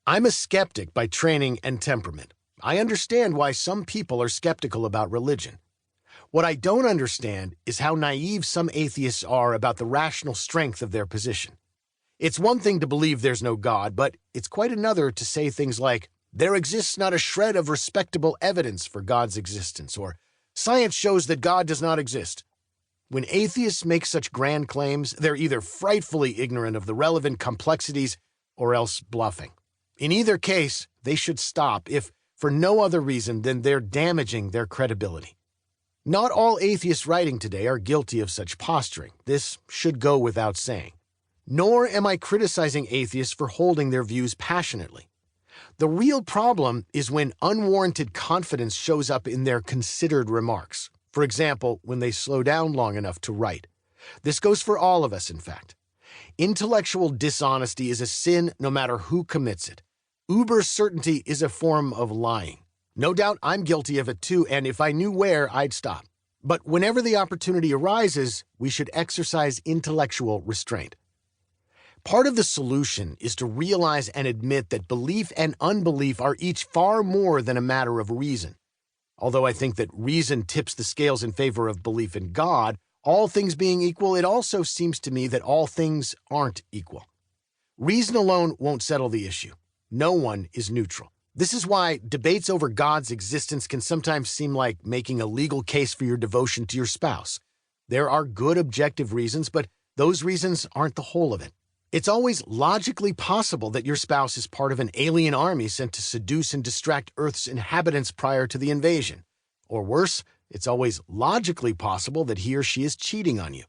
I'm a skeptic by training and temperament. I understand why some people are skeptical about religion. What I don't understand is how naive some atheists are about the rational strength of their position. It's one thing to believe there's no God, but it's quite another to say things like, there exists not a shred of respectable evidence for God's existence, or science shows that God does not exist. When atheists make such grand claims, they're either frightfully ignorant of the relevant complexities or else bluffing. In either case, they should stop, if for no other reason than they're damaging their credibility. Not all atheists writing today are guilty of such posturing. This should go without saying. Nor am I criticizing atheists for holding their views passionately. The real problem is when unwarranted confidence shows up in their considered remarks. For example, when they slow down long enough to write. This goes for all of us, in fact. Intellectual dishonesty is a sin no matter who commits it. Uber certainty is a form of lying. No doubt I'm guilty of it too, and if I knew where, I'd stop. But whenever the opportunity arises, we should exercise intellectual restraint. Part of the solution is to realize and admit that belief and unbelief are each far more than a matter of reason. Although I think that reason tips the scales in favor of belief in God, all things being equal, it also seems to me that all things aren't equal. Reason alone won't settle the issue. No one is neutral. This is why debates over God's existence can sometimes seem like making a legal case for your devotion to your spouse. There are good objective reasons, but those reasons aren't the whole of it. It's always logically possible that your spouse is part of an alien army sent to seduce and distract Earth's inhabitants prior to the invasion. Or worse, it's always logically possible that he or she is cheating on you.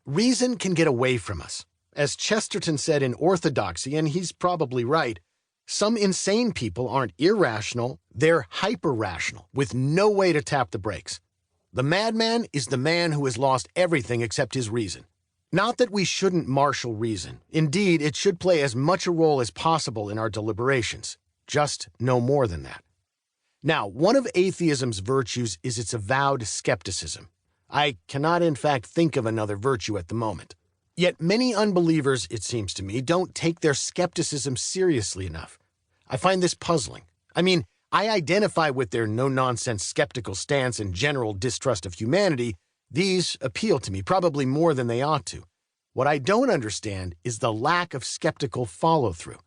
Reason can get away from us. As Chesterton said in Orthodoxy, and he's probably right, some insane people aren't irrational, they're hyper-rational, with no way to tap the brakes. The madman is the man who has lost everything except his reason. Not that we shouldn't marshal reason. Indeed, it should play as much a role as possible in our deliberations. Just no more than that. Now, one of atheism's virtues is its avowed skepticism. I cannot in fact think of another virtue at the moment. Yet many unbelievers, it seems to me, don't take their skepticism seriously enough. I find this puzzling. I mean, I identify with their no-nonsense skeptical stance and general distrust of humanity. These appeal to me probably more than they ought to. What I don't understand is the lack of skeptical follow-through.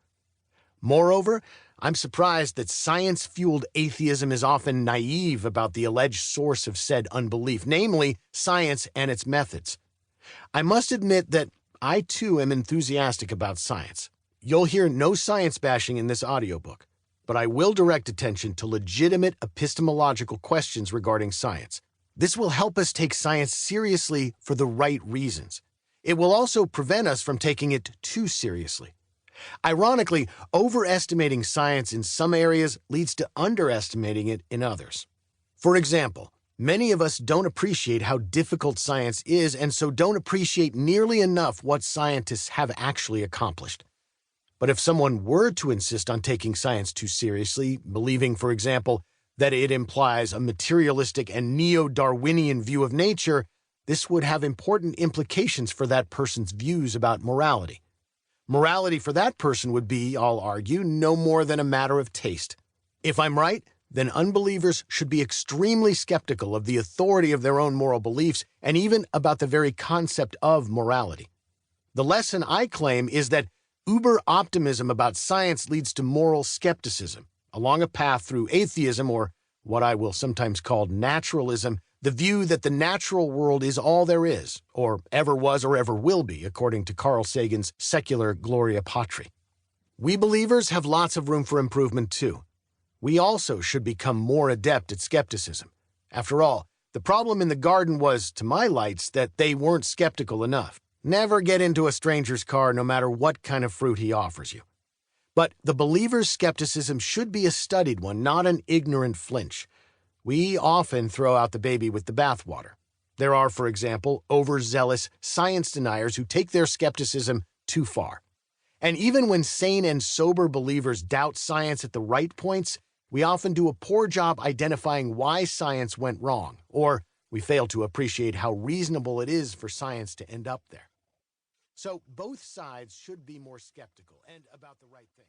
Moreover, I'm surprised that science-fueled atheism is often naive about the alleged source of said unbelief, namely science and its methods. I must admit that I too am enthusiastic about science. You'll hear no science bashing in this audiobook, but I will direct attention to legitimate epistemological questions regarding science. This will help us take science seriously for the right reasons. It will also prevent us from taking it too seriously. Ironically, overestimating science in some areas leads to underestimating it in others. For example, many of us don't appreciate how difficult science is and so don't appreciate nearly enough what scientists have actually accomplished. But if someone were to insist on taking science too seriously, believing, for example, that it implies a materialistic and neo-Darwinian view of nature, this would have important implications for that person's views about morality. Morality for that person would be, I'll argue, no more than a matter of taste. If I'm right, then unbelievers should be extremely skeptical of the authority of their own moral beliefs and even about the very concept of morality. The lesson I claim is that uber-optimism about science leads to moral skepticism, along a path through atheism, or what I will sometimes call naturalism, the view that the natural world is all there is, or ever was or ever will be, according to Carl Sagan's secular Gloria Patri. We believers have lots of room for improvement too. We also should become more adept at skepticism. After all, the problem in the garden was, to my lights, that they weren't skeptical enough. Never get into a stranger's car no matter what kind of fruit he offers you. But the believer's skepticism should be a studied one, not an ignorant flinch. We often throw out the baby with the bathwater. There are, for example, overzealous science deniers who take their skepticism too far. And even when sane and sober believers doubt science at the right points, we often do a poor job identifying why science went wrong, or we fail to appreciate how reasonable it is for science to end up there. So both sides should be more skeptical and about the right things.